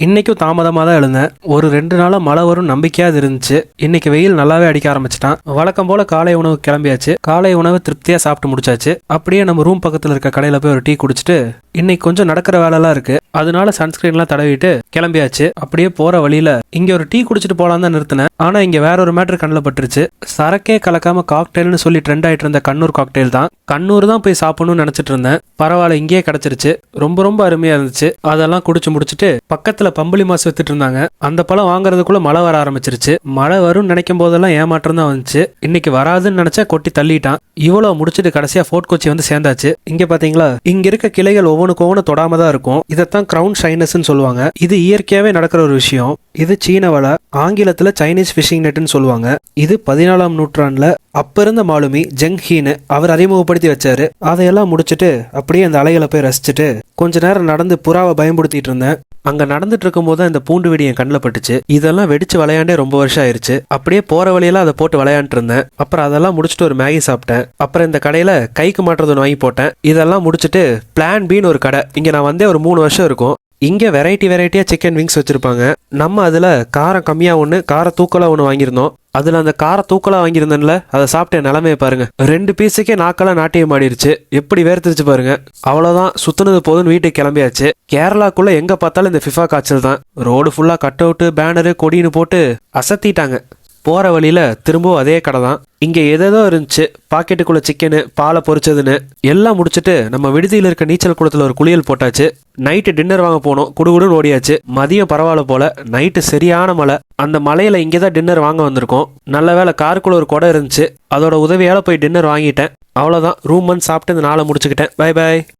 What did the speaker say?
இன்னைக்கும் தாமதமாக தான் எழுந்தேன். ஒரு 2 நாளாக மழை வரும் நம்பிக்கையாக இருந்துச்சு. இன்னைக்கு வெயில் நல்லாவே அடிக்க ஆரம்பிச்சிட்டான். வழக்கம் போல காலை உணவு கிளம்பியாச்சு. காலை உணவு திருப்தியாக சாப்பிட்டு முடிச்சாச்சு. அப்படியே நம்ம ரூம் பக்கத்தில் இருக்க கடையில் போய் ஒரு டீ குடிச்சிட்டு இன்னைக்கு கொஞ்சம் நடக்கிற வேலைலாம் இருக்கு, அதனால சன்ஸ்கிரீன்லாம் தடவிட்டு கிளம்பியாச்சு. அப்படியே போற வழியில இங்க ஒரு டீ குடிச்சிட்டு போலாம் தான் நிறுத்தினேன். ஆனா இங்க வேற ஒரு மேட்டர் கண்ணில் பட்டுருச்சு. சரக்கே கலக்காம காக்டெயில்னு சொல்லி ட்ரெண்ட் ஆயிட்டு இருந்த கண்ணூர் காக்டெயில் தான். கண்ணூர் தான் போய் சாப்பிடணும்னு நினைச்சிட்டு இருந்தேன். பரவாயில்ல, இங்கேயே கிடைச்சிருச்சு. ரொம்ப ரொம்ப அருமையா இருந்துச்சு. அதெல்லாம் குடிச்சு முடிச்சுட்டு பக்கத்துல பம்பளி மாசு வித்துட்டு இருந்தாங்க. அந்த பழம் வாங்குறதுக்குள்ள மழை வர ஆரம்பிச்சிருச்சு. மழை வரும்னு நினைக்கும் போதெல்லாம் ஏமாற்றம் தான் வந்துச்சு. இன்னைக்கு வராதுன்னு நினைச்சா கொட்டி தள்ளிட்டான். இவ்வளவு முடிச்சுட்டு கடைசியா ஃபோர்ட் கொச்சி வந்து சேர்ந்தாச்சு. இங்க பாத்தீங்களா, இங்க இருக்க கிளைகள் ஒவ்வொன்றுக்கு ஒவ்வொன்று தொடாம தான் இருக்கும். இதைத்தான் கிரவுன் ஷைனஸ்ன்னு சொல்லுவாங்க. இது இயற்கையாவே நடக்கிற ஒரு விஷயம். இது சீன வலை, ஆங்கிலத்துல சைனீஸ் ஃபிஷிங் நெட்னு சொல்லுவாங்க. இது 14ஆம் நூற்றாண்டுல அப்ப இருந்த மாலுமி ஜெங் ஹீன்னு அவர் அறிமுகப்படுத்தி வச்சாரு. அதையெல்லாம் முடிச்சுட்டு அப்படியே அந்த அலைகளை போய் ரசிச்சுட்டு கொஞ்ச நேரம் நடந்து புறாவை பயன்படுத்திட்டு இருந்தேன். அங்க நடந்துட்டு இருக்கும் போது அந்த பூண்டு வெடி என் கண்ணில் பட்டுச்சு. இதெல்லாம் வெடிச்சு விளையாண்டே ரொம்ப வருஷம் ஆயிருச்சு. அப்படியே போற வழியெல்லாம் அதை போட்டு விளையாண்டு இருந்தேன். அப்புறம் அதெல்லாம் முடிச்சுட்டு ஒரு மேகி சாப்பிட்டேன். அப்புறம் இந்த கடையில கைக்கு மாட்டுறது ஒன்று வாங்கி போட்டேன். இதெல்லாம் முடிச்சுட்டு பிளான் பின்னு ஒரு கடை, இங்க நான் வந்தே ஒரு 3 வருஷம் இருக்கும். இங்க வெரைட்டியா சிக்கன் விங்ஸ் வச்சிருப்பாங்க. நம்ம அதுல காரம் கம்மியா ஒன்று, கார தூக்கலா ஒன்று வாங்கியிருந்தோம். அதுல அந்த கார தூக்கலா வாங்கியிருந்தேன்ல, அதை சாப்பிட்ட நிலைமையை பாருங்க. 2 பீஸுக்கே நாக்கெல்லாம் நாட்டியம் ஆடிருச்சு. எப்படி வேர்த்துருச்சு பாருங்க. அவ்வளவுதான், சுத்தினது போதுன்னு வீட்டுக்கு கிளம்பியாச்சு. கேரளாக்குள்ள எங்க பார்த்தாலும் இந்த ஃபிஃபா காய்ச்சல் தான். ரோடு ஃபுல்லா கட் அவுட்டு, பேனரு, கொடின்னு போட்டு அசத்திட்டாங்க. போற வழியில திரும்பவும் அதே கடை தான். இங்க ஏதேதோ இருந்துச்சு, பாக்கெட்டுக்குள்ள சிக்கனு, பாலை பொரிச்சதுன்னு. எல்லாம் முடிச்சுட்டு நம்ம விடுதியில் இருக்க நீச்சல் குளத்துல ஒரு குளியல் போட்டாச்சு. நைட்டு டின்னர் வாங்க போனோம். குடுகுடுன்னு ஓடியாச்சு. மதியம் பரவாயில்ல போல, நைட்டு சரியான மழை. அந்த மலையில இங்கதான் டின்னர் வாங்க வந்திருக்கோம். நல்ல வேளை காருக்குள்ள ஒரு குடம் இருந்துச்சு, அதோட உதவியால போய் டின்னர் வாங்கிட்டேன். அவ்வளவுதான், ரூம் வந்து சாப்பிட்டு இந்த நாளை முடிச்சுக்கிட்டேன். Bye bye.